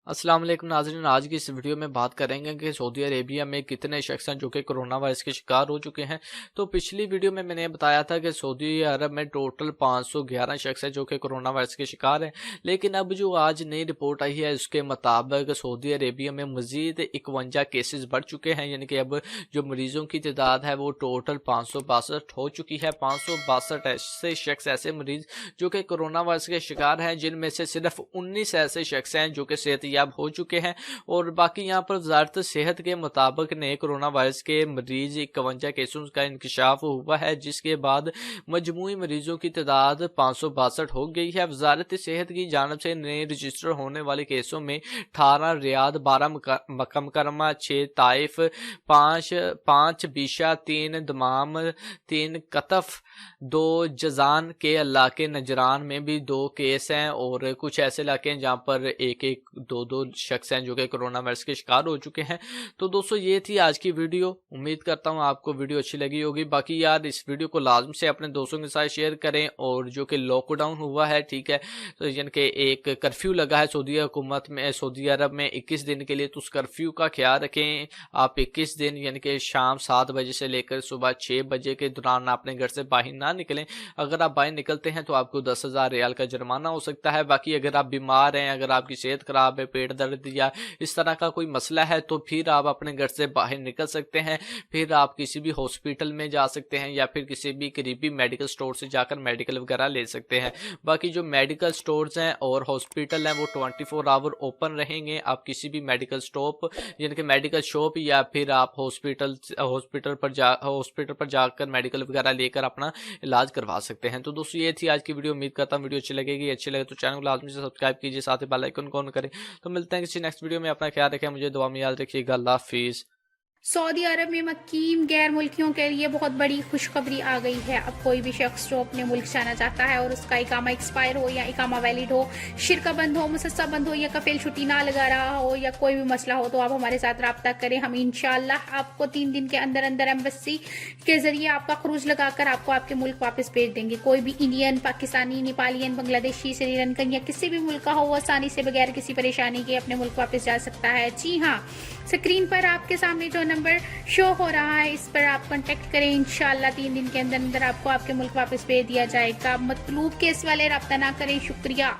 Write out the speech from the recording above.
अस्सलाम वालेकुम नाज़रीन, आज की इस वीडियो में बात करेंगे कि सऊदी अरेबिया में कितने शख्स हैं जो कि कोरोना वायरस के शिकार हो चुके हैं। तो पिछली वीडियो में मैंने बताया था कि सऊदी अरब में टोटल 511 शख्स हैं जो कि कोरोना वायरस के शिकार हैं, लेकिन अब जो आज नई रिपोर्ट आई है उसके मुताबिक सऊदी अरेबिया में मज़ीद 51 केसेस बढ़ चुके हैं, यानी कि अब जो मरीज़ों की तादाद है वो टोटल 562 हो चुकी है। 562 ऐसे शख्स, ऐसे मरीज़ जो कि कोरोना वायरस के शिकार हैं, जिनमें से सिर्फ 19 ऐसे शख्स हैं जो कि सेहत हो चुके हैं। और बाकी यहाँ पर वजारत सेहत के मुताबिक नए कोरोना वायरस के मरीज 51 केसों का इंकशाफ हुआ है, जिसके बाद मजमूई मरीजों की तादाद 562 हो गई है। वजारत सेहत की जानब से नए रजिस्टर होने वाले केसों में 18 रियाद, 12 मक्का मुकर्रमा, 6 ताइफ, 5 बीशा, 3 दमाम, 3 कतफ, 2 जजान के इलाके नजरान में भी 2 केस हैं, और कुछ ऐसे इलाके हैं जहाँ पर एक एक दो शख्स हैं जो कि कोरोना वायरस के शिकार हो चुके हैं। तो दोस्तों ये थी आज की वीडियो, उम्मीद करता हूँ आपको वीडियो अच्छी लगी होगी। बाकी यार इस वीडियो को लाजम से अपने दोस्तों के साथ शेयर करें। और जो कि लॉकडाउन हुआ है, ठीक है, तो यानी कि एक कर्फ्यू लगा है सऊदी हुकूमत में, सऊदी अरब में 21 दिन के लिए, तो उस कर्फ्यू का ख्याल रखें। आप 21 दिन यानी कि शाम 7 बजे से लेकर सुबह 6 बजे के दौरान अपने घर से बाहर ना निकलें। अगर आप बाहर निकलते हैं तो आपको 10,000 रियाल का जुर्माना हो सकता है। बाकी अगर आप बीमार हैं, अगर आपकी सेहत खराब है, पेट दर्द या इस तरह का कोई मसला है, तो फिर आप अपने घर से बाहर निकल सकते हैं। फिर आप किसी भी हॉस्पिटल में जा सकते हैं या फिर किसी भी करीबी मेडिकल स्टोर से जाकर मेडिकल वगैरह ले सकते हैं। बाकी जो मेडिकल स्टोर्स हैं और हॉस्पिटल हैं वो 24 आवर ओपन रहेंगे। आप किसी भी मेडिकल स्टॉप यानी कि मेडिकल शॉप या फिर आप हॉस्पिटल पर जाकर मेडिकल वगैरह लेकर अपना इलाज करवा सकते हैं। तो दोस्तों ये थी आज की वीडियो, उम्मीद करता हूँ वीडियो अच्छी लगेगी। अच्छी लगे तो चैनल को लाजमी से सब्सक्राइब कीजिए, साथ ही बेल आइकन ऑन करें। तो मिलते हैं किसी नेक्स्ट वीडियो में। अपना ख्याल रखें, मुझे दुआ में याद रखिएगा। अल्लाह हाफिज़। सऊदी अरब में मकीम गैर मुल्कियों के लिए बहुत बड़ी खुशखबरी आ गई है। अब कोई भी शख्स जो अपने मुल्क जाना चाहता है और उसका इकामा एक्सपायर हो या इकामा वैलिड हो, शिरका बंद हो, मुसस्सा बंद हो या कफील छुट्टी ना लगा रहा हो या कोई भी मसला हो, तो आप हमारे साथ रब्ता करें। हम इंशाअल्लाह आपको 3 दिन के अंदर अंदर एम्बेसी के जरिए आपका खरूज लगाकर आपको आपके मुल्क वापस भेज देंगे। कोई भी इंडियन, पाकिस्तानी, नेपालियन, बांग्लादेशी, श्रीलंकन या किसी भी मुल्क का हो, वो आसानी से बगैर किसी परेशानी के अपने मुल्क वापस जा सकता है। जी हाँ, स्क्रीन पर आपके सामने जो नंबर शो हो रहा है इस पर आप कांटेक्ट करें। इंशाअल्लाह 3 दिन के अंदर अंदर आपको आपके मुल्क वापस भेज दिया जाएगा। मतलूब केस वाले रब्ता ना करें। शुक्रिया।